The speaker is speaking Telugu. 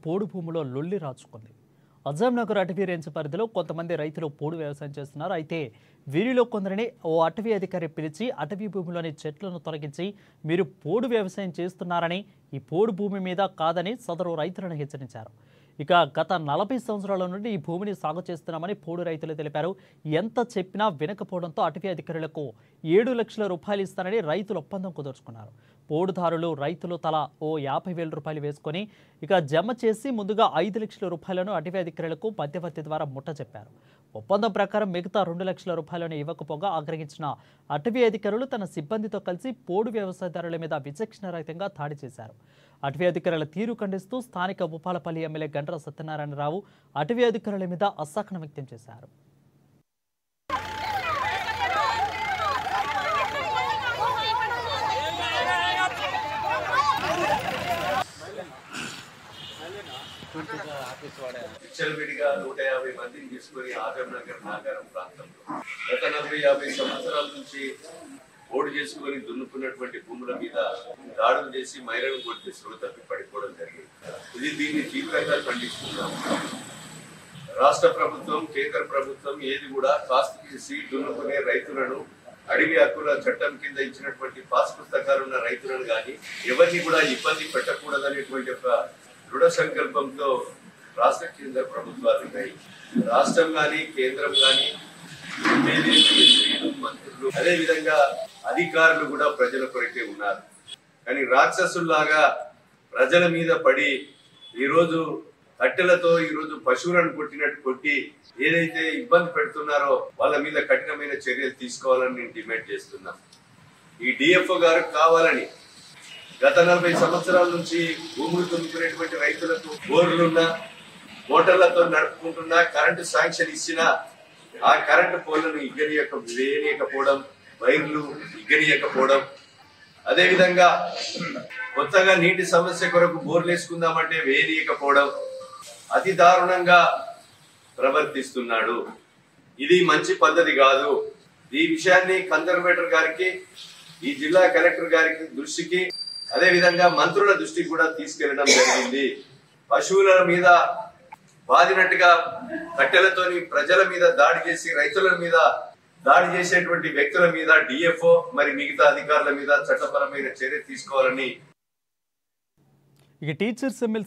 పోడు భూమిలో లొల్లి రాచుకుంది. అజాంనగర్ అటవీ రేంజ్ పరిధిలో కొంతమంది రైతులు పోడు వ్యవసాయం చేస్తున్నారు. అయితే వీరిలో కొందరిని ఓ అటవీ అధికారి పిలిచి అటవీ భూమిలోని చెట్లను తొలగించి మీరు పోడు వ్యవసాయం చేస్తున్నారని, ఈ పోడు భూమి మీద కాదని సదరు రైతులను హెచ్చరించారు. ఇక గత 40 సంవత్సరాల నుండి ఈ భూమిని సాగు చేస్తున్నామని పోడు రైతులు తెలిపారు. ఎంత చెప్పినా వినకపోవడంతో అటవీ అధికారులకు 7 లక్షల రూపాయలు ఇస్తానని రైతులు ఒప్పందం కుదుర్చుకున్నారు. పోడుదారులు రైతులు తలా ఓ 50,000 రూపాయలు వేసుకొని ఇక జమ చేసి ముందుగా 5 లక్షల రూపాయలను అటవీ అధికారులకు మధ్యవర్తి ద్వారా ముట్ట చెప్పారు. ఒప్పందం ప్రకారం మిగతా 2 లక్షల రూపాయలను ఇవ్వకపోగా ఆగ్రహించిన అటవీ అధికారులు తన సిబ్బందితో కలిసి పోడు వ్యవసాయదారుల మీద విచక్షణరహితంగా దాడి చేశారు. అటవీ అధికారుల తీరు ఖండిస్తూ స్థానిక భూపాలపల్లి ఎమ్మెల్యే గండ్ర సత్యనారాయణరావు అటవీ అధికారుల మీద అసహనం వ్యక్తం చేశారు. విచ్చలవిడిగా 150 మందిని తీసుకుని ఆజంనగర్ నాగారం ప్రాంతంలో గత 40-50 సంవత్సరాల నుంచి ఓటు చేసుకుని దున్నుకున్నటువంటి భూముల మీద దాడులు చేసి మైలను కొట్టి స్పృహ తప్పి పడిపోవడం జరిగింది. దీన్ని తీవ్రంగా ఖండిస్తున్నాం. రాష్ట్ర ప్రభుత్వం, కేంద్ర ప్రభుత్వం ఏది కూడా కాస్తు తీసి దున్నుకునే రైతులను, అడవి హక్కుల చట్టం కింద ఇచ్చినటువంటి పాస్ పుస్తకాలు ఉన్న రైతులను కానీ ఎవరిని కూడా ఇబ్బంది పెట్టకూడదనేటువంటి ఒక దృఢ సంకల్పంతో రాష్ట్ర కేంద్ర ప్రభుత్వాలు ఉన్నాయి. రాష్ట్రం కానీ కేంద్రం కానీ మంత్రులు అదే విధంగా అధికారులు కూడా ప్రజల కొరకే ఉన్నారు. కానీ రాక్షసుల్లాగా ప్రజల మీద పడి ఈరోజు కట్టెలతో ఈరోజు పశువులను కొట్టినట్టు కొట్టి ఏదైతే ఇబ్బంది పెడుతున్నారో వాళ్ళ మీద కఠినమైన చర్యలు తీసుకోవాలని నేను డిమాండ్ చేస్తున్నా. ఈ డిఎఫ్ఓ గారు కావాలని గత 40 సంవత్సరాల నుంచి భూములు దున్నుకునేటువంటి రైతులకు బోర్లున్నా, మోటార్లతో నడుపుకుంటున్నా, కరెంటు శాంక్షన్ ఇచ్చినా ఆ కరెంటు పోల్లను వేయనీయకపోవడం, వైర్లు ఇగ్గనీయకపోవడం, అదేవిధంగా కొత్తగా నీటి సమస్య కొరకు బోర్లు వేసుకుందామంటే వేయనీయకపోవడం అతి దారుణంగా ప్రవర్తిస్తున్నాడు. ఇది మంచి పద్ధతి కాదు. ఈ విషయాన్ని కన్జర్వేటర్ గారికి, ఈ జిల్లా కలెక్టర్ గారికి దృష్టికి, అదే విధంగా మంత్రుల దృష్టికి కూడా తీసుకెళ్లడం జరిగింది. పశువుల మీద బాధినట్టుగా కట్టెలతోని ప్రజల మీద దాడి చేసి రైతుల మీద దాడి చేసేటువంటి వ్యక్తుల మీద డిఎఫ్ఓ మరి మిగతా అధికారుల మీద చట్టపరమైన చర్య తీసుకోవాలని ఇక టీచర్స్ ఎమ్మెల్సీ